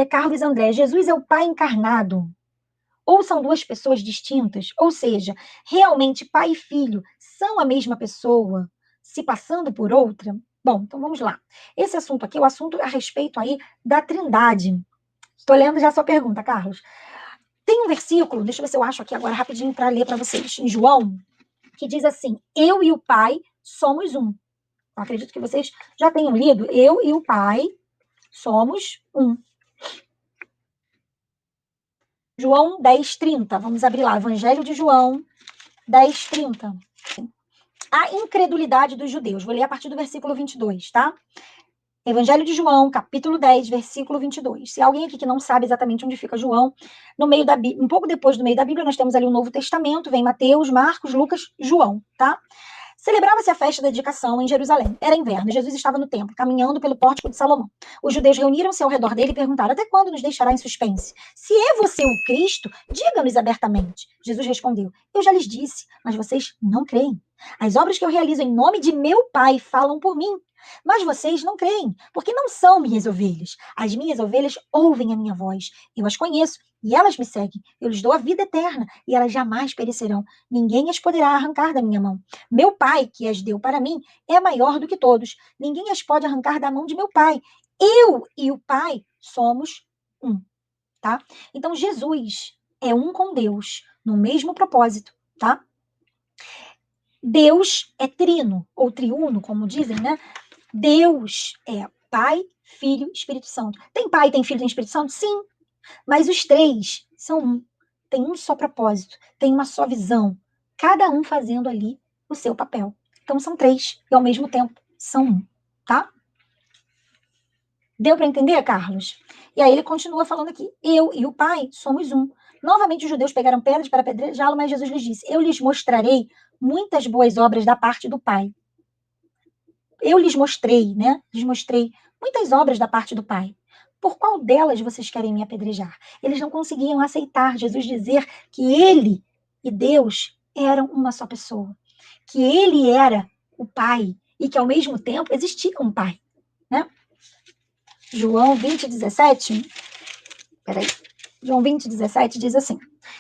Carlos André, Jesus é o Pai encarnado? Ou são duas pessoas distintas? Ou seja, realmente pai e filho são a mesma pessoa, se passando por outra? Bom, então vamos lá. Esse assunto aqui é o assunto a respeito aí da Trindade. Estou lendo já a sua pergunta, Carlos. Tem um versículo, deixa eu ver se eu acho aqui agora rapidinho para ler para vocês, em João, que diz assim: eu e o Pai somos um. Eu acredito que vocês já tenham lido. Eu e o Pai somos um. João 10:30. Vamos abrir lá. Evangelho de João 10:30. A incredulidade dos judeus. Vou ler a partir do versículo 22, tá? Evangelho de João, capítulo 10, versículo 22. Se alguém aqui que não sabe exatamente onde fica João, no meio da Bíblia, um pouco depois do meio da Bíblia, nós temos ali o Novo Testamento, vem Mateus, Marcos, Lucas, João, tá? Celebrava-se a festa da dedicação em Jerusalém. Era inverno, Jesus estava no templo, caminhando pelo pórtico de Salomão. Os judeus reuniram-se ao redor dele e perguntaram: até quando nos deixará em suspense? Se é você o Cristo, diga-nos abertamente. Jesus respondeu: eu já lhes disse, mas vocês não creem. As obras que eu realizo em nome de meu Pai falam por mim. Mas vocês não creem, porque não são minhas ovelhas. As minhas ovelhas ouvem a minha voz. Eu as conheço e elas me seguem. Eu lhes dou a vida eterna e elas jamais perecerão. Ninguém as poderá arrancar da minha mão. Meu Pai, que as deu para mim, é maior do que todos. Ninguém as pode arrancar da mão de meu Pai. Eu e o Pai somos um, tá? Então Jesus é um com Deus, no mesmo propósito, tá? Deus é trino, ou triuno, como dizem, né? Deus é Pai, Filho, Espírito Santo. Tem Pai, tem Filho, tem Espírito Santo? Sim, mas os três são um. Tem um só propósito, tem uma só visão, cada um fazendo ali o seu papel. Então são três e ao mesmo tempo são um, tá? Deu para entender, Carlos? E aí ele continua falando aqui: eu e o Pai somos um. Novamente os judeus pegaram pedras para apedrejá-lo, mas Jesus lhes disse: eu lhes mostrarei muitas boas obras da parte do Pai. Eu lhes mostrei, né? Lhes mostrei muitas obras da parte do Pai. Por qual delas vocês querem me apedrejar? Eles não conseguiam aceitar Jesus dizer que ele e Deus eram uma só pessoa, que ele era o Pai e que ao mesmo tempo existia um Pai, né? João 20:17, peraí, João 20:17 diz assim: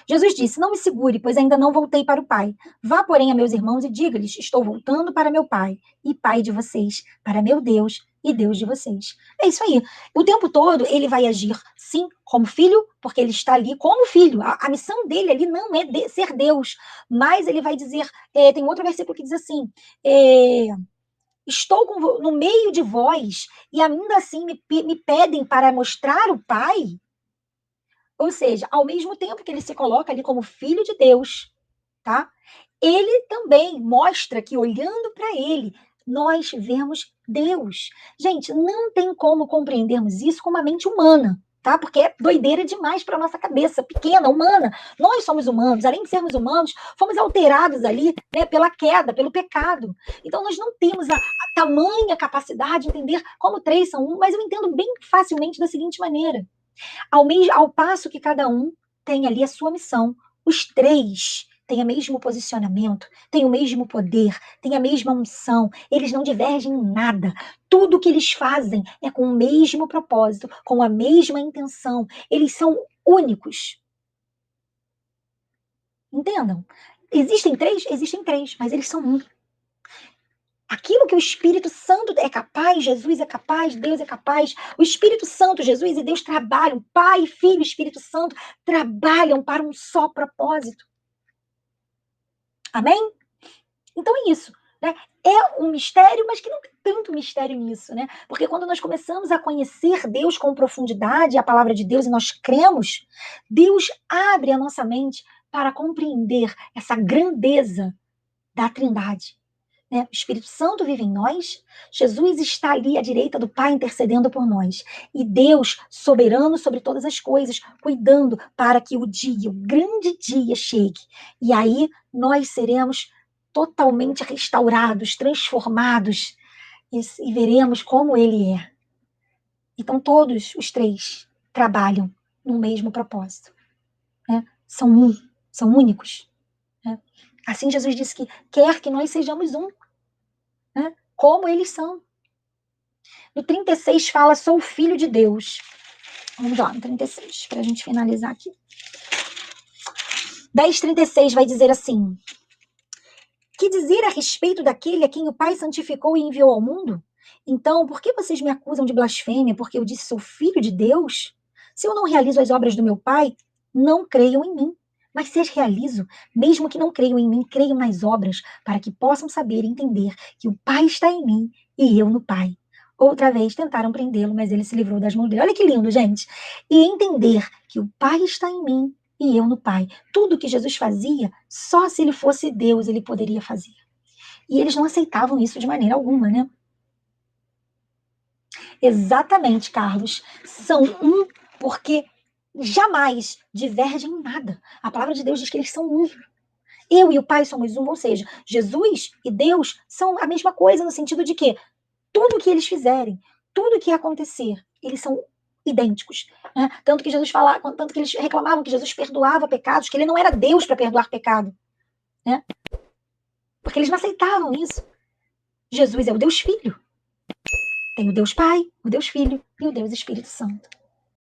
Jesus disse: não me segure, pois ainda não voltei para o Pai. Vá, porém, a meus irmãos e diga-lhes: estou voltando para meu Pai e Pai de vocês, para meu Deus e Deus de vocês. É isso aí. O tempo todo ele vai agir, sim, como filho, porque ele está ali como filho. A missão dele ali não é ser Deus, mas ele vai dizer, tem outro versículo que diz assim, estou no meio de vós e ainda assim me pedem para mostrar o Pai. Ou seja, ao mesmo tempo que ele se coloca ali como filho de Deus, tá? Ele também mostra que olhando para ele, nós vemos Deus. Gente, não tem como compreendermos isso com uma mente humana, tá? Porque é doideira demais para nossa cabeça pequena, humana. Nós somos humanos, além de sermos humanos, fomos alterados ali, né, pela queda, pelo pecado. Então nós não temos a tamanha capacidade de entender como três são um, mas eu entendo bem facilmente da seguinte maneira: ao passo que cada um tem ali a sua missão, os três têm o mesmo posicionamento, têm o mesmo poder, têm a mesma unção, eles não divergem em nada. Tudo que eles fazem é com o mesmo propósito, com a mesma intenção. Eles são únicos. Entendam? Existem três, mas eles são um. Aquilo que o Espírito Santo é capaz, Jesus é capaz, Deus é capaz, o Espírito Santo, Jesus e Deus trabalham, Pai, Filho e Espírito Santo trabalham para um só propósito. Amém? Então é isso. Né? É um mistério, mas que não tem tanto mistério nisso, né? Porque quando nós começamos a conhecer Deus com profundidade, a palavra de Deus, e nós cremos, Deus abre a nossa mente para compreender essa grandeza da Trindade. Né? O Espírito Santo vive em nós, Jesus está ali à direita do Pai intercedendo por nós, e Deus, soberano sobre todas as coisas, cuidando para que o dia, o grande dia chegue. E aí nós seremos totalmente restaurados, transformados, e veremos como Ele é. Então todos os três trabalham no mesmo propósito. Né? São um, são únicos. Né? Assim Jesus disse que quer que nós sejamos um, né? Como eles são. No 36 fala, sou filho de Deus. Vamos lá, no 36, para a gente finalizar aqui. 10:36 vai dizer assim: que dizer a respeito daquele a quem o Pai santificou e enviou ao mundo? Então, por que vocês me acusam de blasfêmia porque eu disse sou filho de Deus? Se eu não realizo as obras do meu Pai, não creiam em mim. Mas se as realizo, mesmo que não creiam em mim, creiam nas obras, para que possam saber e entender que o Pai está em mim e eu no Pai. Outra vez tentaram prendê-lo, mas ele se livrou das mãos dele. Olha que lindo, gente. E entender que o Pai está em mim e eu no Pai. Tudo que Jesus fazia, só se ele fosse Deus ele poderia fazer. E eles não aceitavam isso de maneira alguma, né? Exatamente, Carlos. São um porque jamais divergem em nada. A palavra de Deus diz que eles são um. Eu e o Pai somos um, ou seja, Jesus e Deus são a mesma coisa no sentido de que tudo que eles fizerem, tudo que acontecer, eles são idênticos. Né? Tanto que Jesus falava, tanto que eles reclamavam que Jesus perdoava pecados, que ele não era Deus para perdoar pecado. Né? Porque eles não aceitavam isso. Jesus é o Deus Filho. Tem o Deus Pai, o Deus Filho e o Deus Espírito Santo.